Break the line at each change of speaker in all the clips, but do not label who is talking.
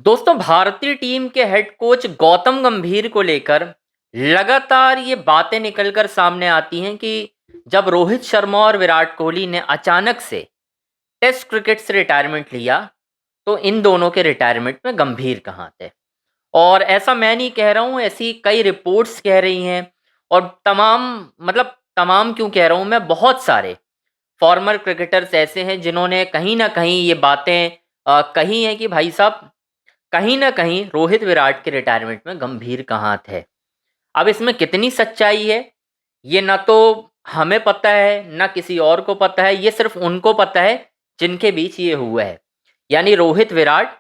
दोस्तों, भारतीय टीम के हेड कोच गौतम गंभीर को लेकर लगातार ये बातें निकलकर सामने आती हैं कि जब रोहित शर्मा और विराट कोहली ने अचानक से टेस्ट क्रिकेट से रिटायरमेंट लिया, तो इन दोनों के रिटायरमेंट में गंभीर कहाँ थे। और ऐसा मैं नहीं कह रहा हूँ, ऐसी कई रिपोर्ट्स कह रही हैं। और तमाम क्यों कह रहा हूँ, मैं बहुत सारे फॉर्मर क्रिकेटर्स ऐसे हैं जिन्होंने कहीं ना कहीं ये बातें कही हैं कि भाई साहब, कहीं न कहीं रोहित विराट के रिटायरमेंट में गंभीर का हाथ है। अब इसमें कितनी सच्चाई है, ये ना तो हमें पता है, ना किसी और को पता है। ये सिर्फ़ उनको पता है जिनके बीच ये हुआ है। यानी रोहित विराट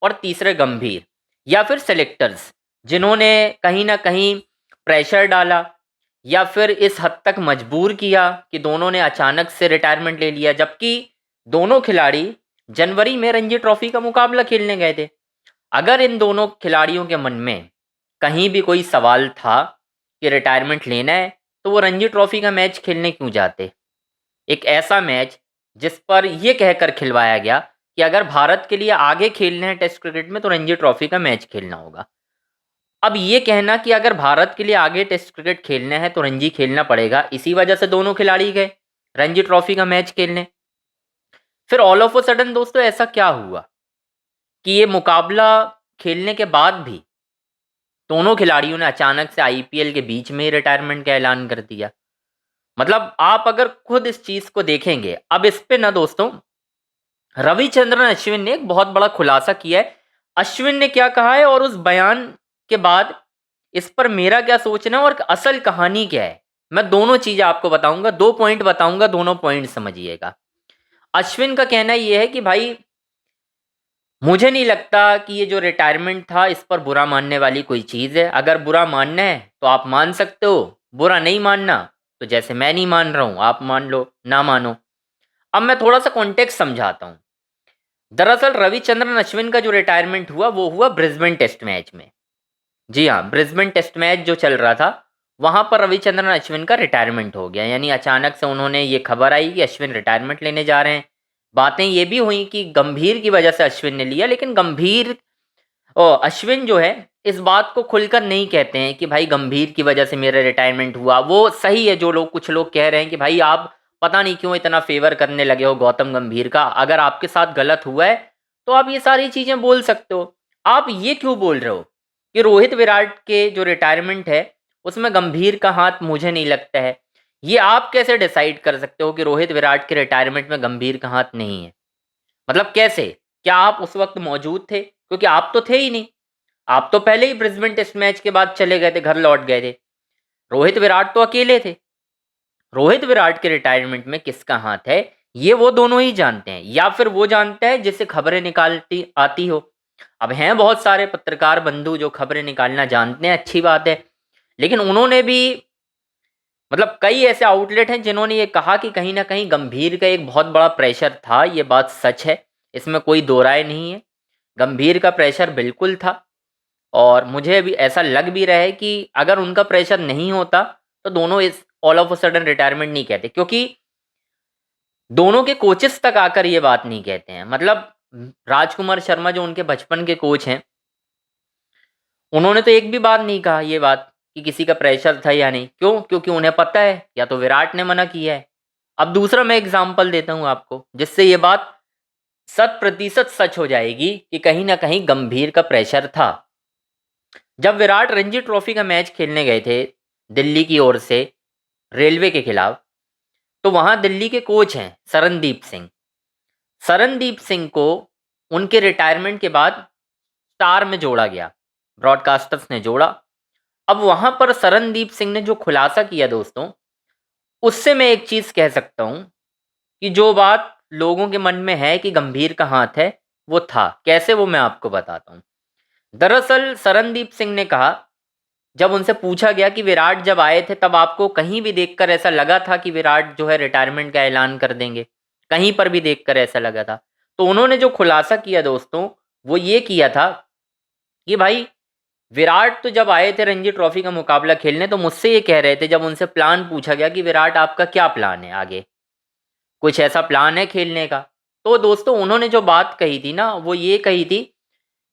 और तीसरे गंभीर, या फिर सेलेक्टर्स जिन्होंने कहीं न कहीं प्रेशर डाला या फिर इस हद तक मजबूर किया कि दोनों ने अचानक से रिटायरमेंट ले लिया। जबकि दोनों खिलाड़ी जनवरी में रणजी ट्रॉफ़ी का मुकाबला खेलने गए थे। अगर इन दोनों खिलाड़ियों के मन में कहीं भी कोई सवाल था कि रिटायरमेंट लेना है, तो वो रणजी ट्रॉफी का मैच खेलने क्यों जाते। एक ऐसा मैच जिस पर यह कहकर खिलवाया गया कि अगर भारत के लिए आगे खेलना है टेस्ट क्रिकेट में, तो रणजी ट्रॉफी का मैच खेलना होगा। अब ये कहना कि अगर भारत के लिए आगे टेस्ट क्रिकेट खेलना है तो रणजी खेलना पड़ेगा, इसी वजह से दोनों खिलाड़ी गए रणजी ट्रॉफी का मैच खेलने। फिर ऑल ऑफ अ सडन दोस्तों, ऐसा क्या हुआ कि ये मुकाबला खेलने के बाद भी दोनों खिलाड़ियों ने अचानक से आईपीएल के बीच में ही रिटायरमेंट का ऐलान कर दिया। मतलब आप अगर खुद इस चीज़ को देखेंगे, अब इस पे ना दोस्तों, रविचंद्रन अश्विन ने एक बहुत बड़ा खुलासा किया है। अश्विन ने क्या कहा है और उस बयान के बाद इस पर मेरा क्या सोचना है और असल कहानी क्या है, मैं दोनों चीज़ें आपको बताऊंगा। 2 पॉइंट बताऊंगा, दोनों पॉइंट समझिएगा। अश्विन का कहना ये है कि भाई, मुझे नहीं लगता कि ये जो रिटायरमेंट था इस पर बुरा मानने वाली कोई चीज़ है। अगर बुरा मानना है तो आप मान सकते हो, बुरा नहीं मानना तो जैसे मैं नहीं मान रहा हूँ आप मान लो, ना मानो। अब मैं थोड़ा सा कॉन्टेक्स्ट समझाता हूँ। दरअसल रविचंद्रन अश्विन का जो रिटायरमेंट हुआ वो हुआ ब्रिस्बेन टेस्ट मैच में। जी हाँ, ब्रिस्बेन टेस्ट मैच जो चल रहा था वहाँ पर रविचंद्रन अश्विन का रिटायरमेंट हो गया। यानी अचानक से उन्होंने ये खबर आई कि अश्विन रिटायरमेंट लेने जा रहे हैं। बातें ये भी हुई कि गंभीर की वजह से अश्विन ने लिया, लेकिन गंभीर और अश्विन जो है इस बात को खुलकर नहीं कहते हैं कि भाई गंभीर की वजह से मेरा रिटायरमेंट हुआ। वो सही है जो लोग, कुछ लोग कह रहे हैं कि भाई आप पता नहीं क्यों इतना फेवर करने लगे हो गौतम गंभीर का। अगर आपके साथ गलत हुआ है तो आप ये सारी चीज़ें बोल सकते हो। आप ये क्यों बोल रहे हो कि रोहित विराट के जो रिटायरमेंट है उसमें गंभीर का हाथ, मुझे नहीं लगता है। ये आप कैसे डिसाइड कर सकते हो कि रोहित विराट के रिटायरमेंट में गंभीर का हाथ नहीं है? मतलब कैसे? क्या आप उस वक्त मौजूद थे? क्योंकि आप तो थे ही नहीं। आप तो पहले ही ब्रिस्बेन टेस्ट मैच के बाद चले गए थे, घर लौट गए थे। रोहित विराट तो अकेले थे। रोहित विराट के रिटायरमेंट में किसका हाथ है, ये वो दोनों ही जानते हैं, या फिर वो जानता है जिससे खबरें निकालती आती हो। अब हैं बहुत सारे पत्रकार बंधु जो खबरें निकालना जानते हैं, अच्छी बात है। लेकिन उन्होंने भी, मतलब कई ऐसे आउटलेट हैं जिन्होंने ये कहा कि कहीं ना कहीं गंभीर का एक बहुत बड़ा प्रेशर था। ये बात सच है, इसमें कोई दो राय नहीं है। गंभीर का प्रेशर बिल्कुल था। और मुझे अभी ऐसा लग भी रहा है कि अगर उनका प्रेशर नहीं होता तो दोनों इस all of a sudden retirement नहीं कहते। क्योंकि दोनों के कोचेस तक आकर ये बात नहीं कहते हैं। मतलब राजकुमार शर्मा जो उनके बचपन के कोच हैं, उन्होंने तो एक भी बार नहीं कहा ये बात कि किसी का प्रेशर था या नहीं। क्यों? क्योंकि उन्हें पता है या तो विराट ने मना किया है। अब दूसरा मैं एग्जाम्पल देता हूँ आपको, जिससे ये बात 100% सच हो जाएगी कि कहीं ना कहीं गंभीर का प्रेशर था। जब विराट रणजी ट्रॉफी का मैच खेलने गए थे दिल्ली की ओर से रेलवे के खिलाफ, तो वहां दिल्ली के कोच हैं शरणदीप सिंह। शरणदीप सिंह को उनके रिटायरमेंट के बाद स्टार में जोड़ा गया, ब्रॉडकास्टर्स ने जोड़ा। अब वहां पर शरणदीप सिंह ने जो खुलासा किया दोस्तों, उससे मैं एक चीज़ कह सकता हूं कि जो बात लोगों के मन में है कि गंभीर का हाथ है, वो था। कैसे, वो मैं आपको बताता हूं। दरअसल शरणदीप सिंह ने कहा, जब उनसे पूछा गया कि विराट जब आए थे तब आपको कहीं भी देखकर ऐसा लगा था कि विराट जो है रिटायरमेंट का ऐलान कर देंगे? कहीं पर भी देखकर ऐसा लगा था? तो उन्होंने जो खुलासा किया दोस्तों, वो ये किया था कि भाई, विराट तो जब आए थे रणजी ट्रॉफी का मुकाबला खेलने, तो मुझसे ये कह रहे थे, जब उनसे प्लान पूछा गया कि विराट आपका क्या प्लान है आगे, कुछ ऐसा प्लान है खेलने का, तो दोस्तों उन्होंने जो बात कही थी ना, वो ये कही थी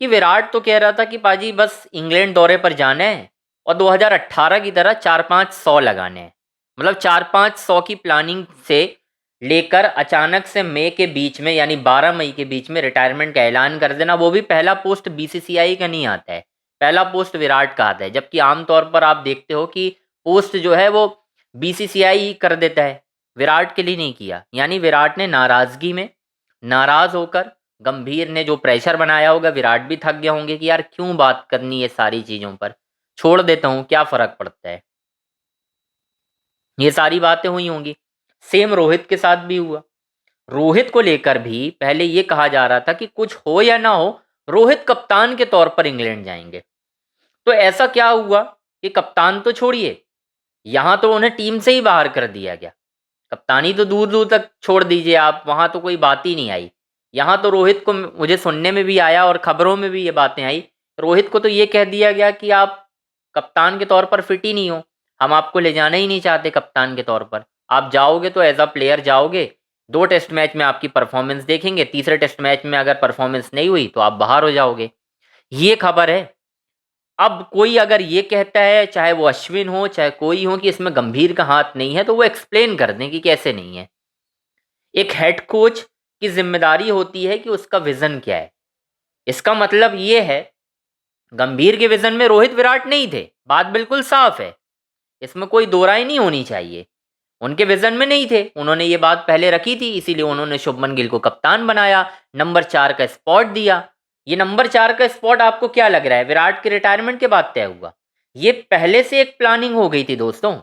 कि विराट तो कह रहा था कि पाजी बस इंग्लैंड दौरे पर जाना है और 2018 की तरह 4-5 100 लगाने हैं। मतलब 4-5 100 की प्लानिंग से लेकर अचानक से मई के बीच में, यानी 12 मई के बीच में रिटायरमेंट का ऐलान कर देना। वो भी पहला पोस्ट बीसीसीआई का नहीं आता है, पहला पोस्ट विराट का आता है। जबकि आमतौर पर आप देखते हो कि पोस्ट जो है वो बीसीसीआई ही कर देता है, विराट के लिए नहीं किया। यानी विराट ने नाराजगी में, नाराज होकर, गंभीर ने जो प्रेशर बनाया होगा, विराट भी थक गए होंगे कि यार क्यों बात करनी है सारी चीजों पर, छोड़ देता हूं, क्या फर्क पड़ता है। ये सारी बातें हुई होंगी। सेम रोहित के साथ भी हुआ। रोहित को लेकर भी पहले ये कहा जा रहा था कि कुछ हो या ना हो, रोहित कप्तान के तौर पर इंग्लैंड जाएंगे। तो ऐसा क्या हुआ कि कप्तान तो छोड़िए, यहां तो उन्हें टीम से ही बाहर कर दिया गया। कप्तानी तो दूर दूर तक छोड़ दीजिए आप, वहां तो कोई बात ही नहीं आई। यहाँ तो रोहित को, मुझे सुनने में भी आया और खबरों में भी ये बातें आई, रोहित को तो ये कह दिया गया कि आप कप्तान के तौर पर फिट ही नहीं हो, हम आपको ले जाना ही नहीं चाहते कप्तान के तौर पर। आप जाओगे तो एज अ प्लेयर जाओगे, 2 टेस्ट मैच में आपकी परफॉर्मेंस देखेंगे, तीसरे टेस्ट मैच में अगर परफॉर्मेंस नहीं हुई तो आप बाहर हो जाओगे। ये खबर है। अब कोई अगर ये कहता है, चाहे वो अश्विन हो चाहे कोई हो, कि इसमें गंभीर का हाथ नहीं है, तो वो एक्सप्लेन कर दें कि कैसे नहीं है। एक हेड कोच की जिम्मेदारी होती है कि उसका विजन क्या है। इसका मतलब ये है, गंभीर के विजन में रोहित विराट नहीं थे, बात बिल्कुल साफ है, इसमें कोई दो राय नहीं होनी चाहिए। उनके विजन में नहीं थे, उन्होंने ये बात पहले रखी थी, इसीलिए उन्होंने शुभमन गिल को कप्तान बनाया, नंबर 4 का स्पॉट दिया। ये नंबर 4 का स्पॉट आपको क्या लग रहा है विराट के रिटायरमेंट के बाद तय हुआ? ये पहले से एक प्लानिंग हो गई थी दोस्तों,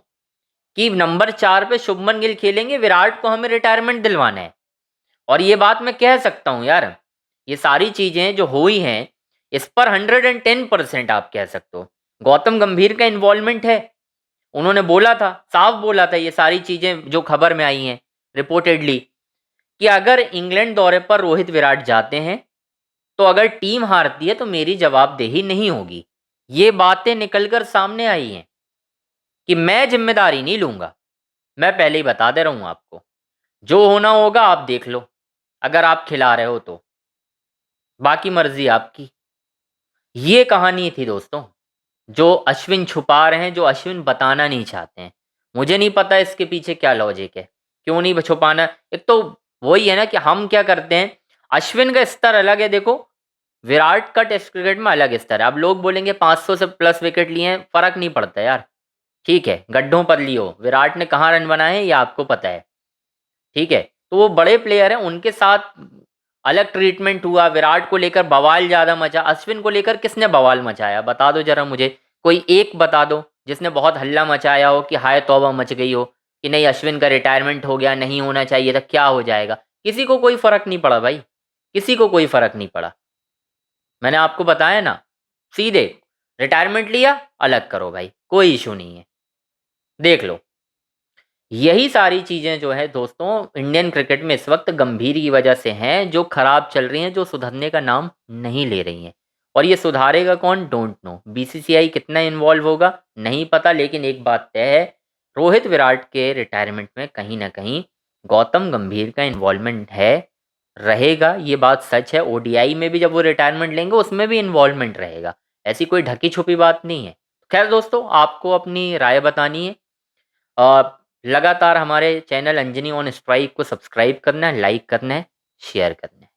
कि नंबर 4 पे शुभमन गिल खेलेंगे, विराट को हमें रिटायरमेंट दिलवाना है। और ये बात मैं कह सकता हूं यार, ये सारी चीजें जो हुई हैं, इस पर 110% आप कह सकते हो गौतम गंभीर का इन्वॉल्वमेंट है। उन्होंने बोला था, साफ बोला था, ये सारी चीजें जो खबर में आई हैं रिपोर्टेडली, कि अगर इंग्लैंड दौरे पर रोहित विराट जाते हैं तो अगर टीम हारती है तो मेरी जवाबदेही नहीं होगी। ये बातें निकलकर सामने आई हैं कि मैं जिम्मेदारी नहीं लूंगा। मैं पहले ही बता दे रहा हूं आपको, जो होना होगा आप देख लो, अगर आप खिला रहे हो तो बाकी मर्जी आपकी। ये कहानी थी दोस्तों, जो अश्विन छुपा रहे हैं, जो अश्विन बताना नहीं चाहते हैं। मुझे नहीं पता इसके पीछे क्या लॉजिक है, क्यों नहीं छुपाना। एक तो वही है ना कि हम क्या करते हैं, अश्विन का स्तर अलग है, देखो विराट का टेस्ट क्रिकेट में अलग स्तर है। अब लोग बोलेंगे 500 से प्लस विकेट लिए हैं, फर्क नहीं पड़ता यार, ठीक है, गड्ढों पर लियो, विराट ने कहाँ रन बनाए हैं ये आपको पता है, ठीक है। तो वो बड़े प्लेयर हैं, उनके साथ अलग ट्रीटमेंट हुआ। विराट को लेकर बवाल ज़्यादा मचा, अश्विन को लेकर किसने बवाल मचाया बता दो जरा मुझे, कोई एक बता दो जिसने बहुत हल्ला मचाया हो कि हाय तौबा मच गई हो, कि नहीं अश्विन का रिटायरमेंट हो गया, नहीं होना चाहिए था, क्या हो जाएगा। किसी को कोई फर्क नहीं पड़ा भाई, किसी को कोई फर्क नहीं पड़ा। मैंने आपको बताया ना, सीधे रिटायरमेंट लिया, अलग करो भाई, कोई इशू नहीं है, देख लो। यही सारी चीज़ें जो है दोस्तों इंडियन क्रिकेट में इस वक्त गंभीर की वजह से हैं, जो खराब चल रही हैं, जो सुधरने का नाम नहीं ले रही हैं। और ये सुधारेगा कौन, डोंट नो। बीसीसीआई कितना इन्वॉल्व होगा नहीं पता, लेकिन एक बात तय है, रोहित विराट के रिटायरमेंट में कहीं ना कहीं गौतम गंभीर का इन्वॉल्वमेंट है, रहेगा। ये बात सच है। ओडीआई में भी जब वो रिटायरमेंट लेंगे उसमें भी इन्वॉल्वमेंट रहेगा, ऐसी कोई ढकी छुपी बात नहीं है। खैर दोस्तों, आपको अपनी राय बतानी है। लगातार हमारे चैनल अंजनी ऑन स्ट्राइक को सब्सक्राइब करना है, लाइक करना है, शेयर करना है।